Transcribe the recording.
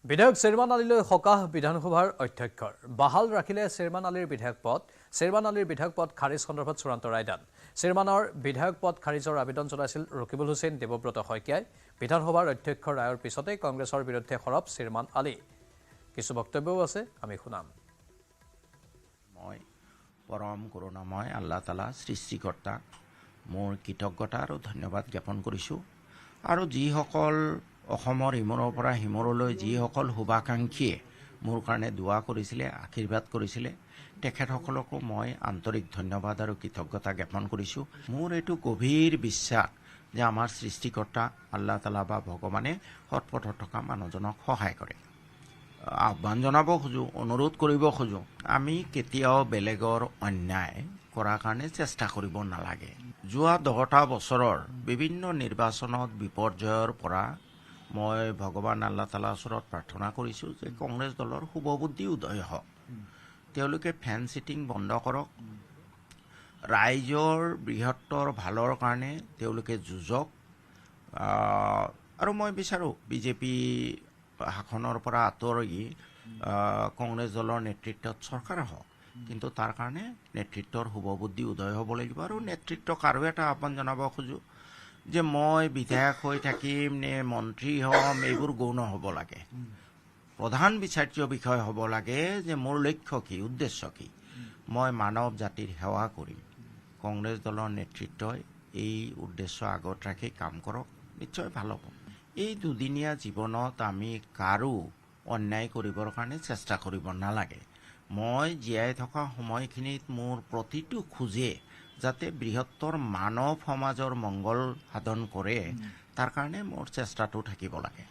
বিধায়ক শ্বেৰমান আলীলৈ সকাহ বিধানসভাৰ অধ্যক্ষৰ বাহাল ৰাখিলে শ্বেৰমান আলীৰ বিধায়ক পদ শ্বেৰমান আলীৰ বিধায়ক পদ খাৰিজ সন্দৰ্ভত চূড়ান্ত ৰায়দান শ্বেৰমানৰ বিধায়ক পদ খাৰিজৰ আবেদন জনাইছিল ৰকিবুল হুছেইন দেৱব্ৰত শইকীয়াই বিধানসভাৰ অধ্যক্ষৰ ৰায়ৰ পিছতে কংগ্ৰেছৰ বিৰুদ্ধে সৰব শ্বেৰমান আলী কিছু বক্তব্যও আছে আমি শুনাম মই পৰম কৰুণাময় আল্লাহ তাআলা সৃষ্টিকৰ্তা মোৰ কৃতজ্ঞতা আৰু ধন্যবাদ জ্ঞাপন কৰিছোঁ আৰু যিসকল অসমৰ ইমূৰৰ পৰা সিমূৰলৈ যিসকল শুভাকাংক্ষীয়ে মোৰ কাৰণে দোৱা কৰিছিলে আশীৰ্বাদ কৰিছিলে তেখেতসকলকো মই আন্তৰিক ধন্যবাদ আৰু কৃতজ্ঞতা জ্ঞাপন কৰিছোঁ মোৰ এইটো গভীৰ বিশ্বাস যে আমাৰ সৃষ্টিকৰ্তা আল্লাহ তাআলা বা ভগৱানে সৎপথত থকা মানুহজনক সহায় কৰে আহ্বান জনাব খোজো অনুৰোধ কৰিব খোজো আমি কেতিয়াও বেলেগৰ অন্যায় কৰাৰ কাৰণে চেষ্টা কৰিব নালাগে যোৱা 10টা বছৰৰ বিভিন্ন নিৰ্বাচনত বিপৰ্যয়ৰ পৰা মই ভগৱান আল্লাহ তাআলাৰ ওচৰত প্ৰাৰ্থনা কৰিছোঁ যে কংগ্ৰেছ দলৰ শুভবুদ্ধি উদয় হওক তেওঁলোকে ফেন চিটিং বন্ধ কৰক ৰাইজৰ বৃহত্তৰ ভালৰ কাৰণে তেওঁলোকে যুঁজক আৰু মই বিচাৰোঁ বিজেপি শাসনৰ পৰা আঁতৰি কংগ্ৰেছ দলৰ নেতৃত্বত চৰকাৰ হওক কিন্তু তাৰ কাৰণে নেতৃত্বৰ শুভবুদ্ধি উদয় হ'ব লাগিব আৰু নেতৃত্বক আৰু এটা আহ্বান জনাব খোজো যে মই বিধায়ক হৈ থাকিম নে মন্ত্ৰী হ'ম এইবোৰ গৌণ হ'ব লাগে প্ৰধান বিচাৰ্য বিষয় হ'ব লাগে যে মোৰ লক্ষ্য কি উদ্দেশ্য কি মই মানৱ জাতিৰ সেৱা কৰিম কংগ্ৰেছ দলৰ নেতৃত্বই এই উদ্দেশ্য আগত ৰাখি কাম কৰক নিশ্চয় ভাল হ'ব এই দুদিনীয়া জীৱনত আমি কাৰো অন্যায় কৰিবৰ কাৰণে চেষ্টা কৰিব নালাগে মই জীয়াই থকা সময়খিনিত মোৰ প্ৰতিটো খোজে যাতে বৃহত্তৰ মানৱ সমাজৰ মংগল সাধন কৰে তাৰ কাৰণে মোৰ চেষ্টাটো থাকিব লাগে